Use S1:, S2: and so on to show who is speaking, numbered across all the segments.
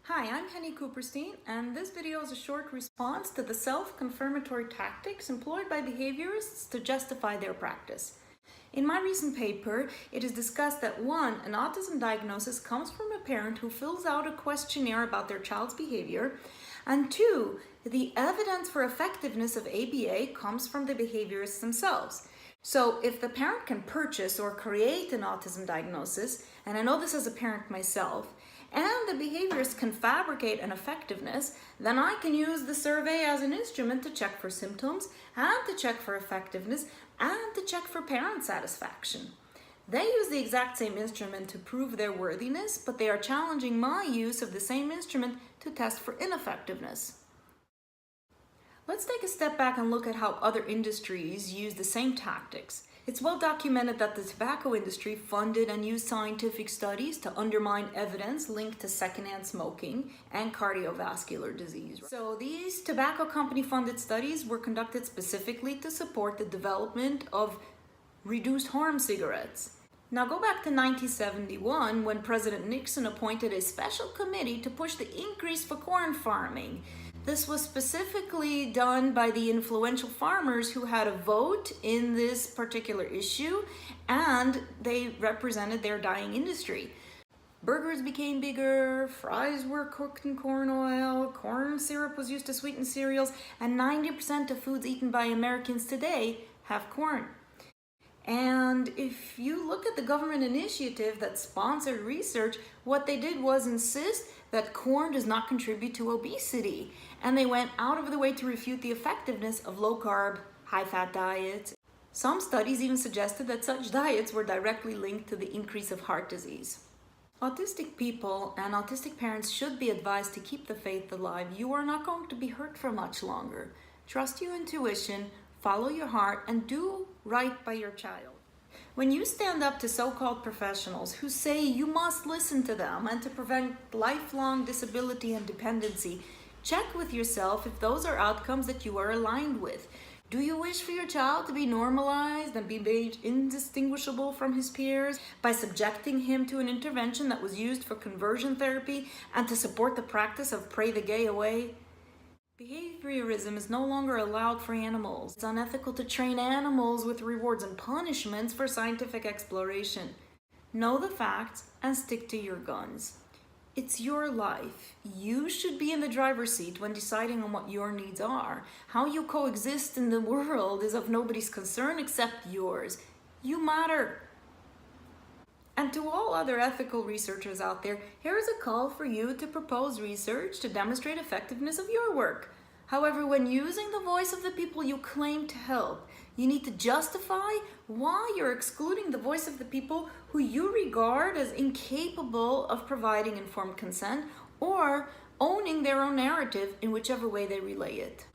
S1: Hi, I'm Henny Cooperstein, and this video is a short response to the self-confirmatory tactics employed by behaviorists to justify their practice. In my recent paper, it is discussed that 1. An autism diagnosis comes from a parent who fills out a questionnaire about their child's behavior, and 2. The evidence for effectiveness of ABA comes from the behaviorists themselves. So if the parent can purchase or create an autism diagnosis, and I know this as a parent myself, and the behaviorists can fabricate an effectiveness, then I can use the survey as an instrument to check for symptoms, and to check for effectiveness, and to check for parent satisfaction. They use the exact same instrument to prove their worthiness, but they are challenging my use of the same instrument to test for ineffectiveness. Let's take a step back and look at how other industries use the same tactics. It's well documented that the tobacco industry funded and used scientific studies to undermine evidence linked to secondhand smoking and cardiovascular disease. So these tobacco company funded studies were conducted specifically to support the development of reduced harm cigarettes. Now go back to 1971 when President Nixon appointed a special committee to push the increase for corn farming. This was specifically done by the influential farmers who had a vote in this particular issue, and they represented their dying industry. Burgers became bigger, fries were cooked in corn oil, corn syrup was used to sweeten cereals, and 90% of foods eaten by Americans today have corn. And if you look at the government initiative that sponsored research, what they did was insist that corn does not contribute to obesity. And they went out of the way to refute the effectiveness of low-carb, high-fat diets. Some studies even suggested that such diets were directly linked to the increase of heart disease. Autistic people and autistic parents should be advised to keep the faith alive. You are not going to be hurt for much longer. Trust your intuition, follow your heart, and do right by your child. When you stand up to so-called professionals who say you must listen to them and to prevent lifelong disability and dependency, check with yourself if those are outcomes that you are aligned with. Do you wish for your child to be normalized and be made indistinguishable from his peers by subjecting him to an intervention that was used for conversion therapy and to support the practice of pray the gay away? Behaviorism is no longer allowed for animals. It's unethical to train animals with rewards and punishments for scientific exploration. Know the facts and stick to your guns. It's your life. You should be in the driver's seat when deciding on what your needs are. How you coexist in the world is of nobody's concern except yours. You matter. And to all other ethical researchers out there, here is a call for you to propose research to demonstrate effectiveness of your work. However, when using the voice of the people you claim to help, you need to justify why you're excluding the voice of the people who you regard as incapable of providing informed consent or owning their own narrative in whichever way they relay it.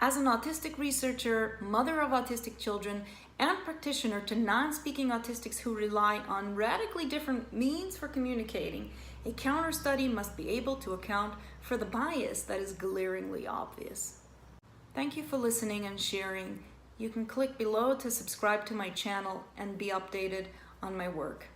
S1: As an autistic researcher, mother of autistic children, and practitioner to non-speaking autistics who rely on radically different means for communicating, a counter-study must be able to account for the bias that is glaringly obvious. Thank you for listening and sharing. You can click below to subscribe to my channel and be updated on my work.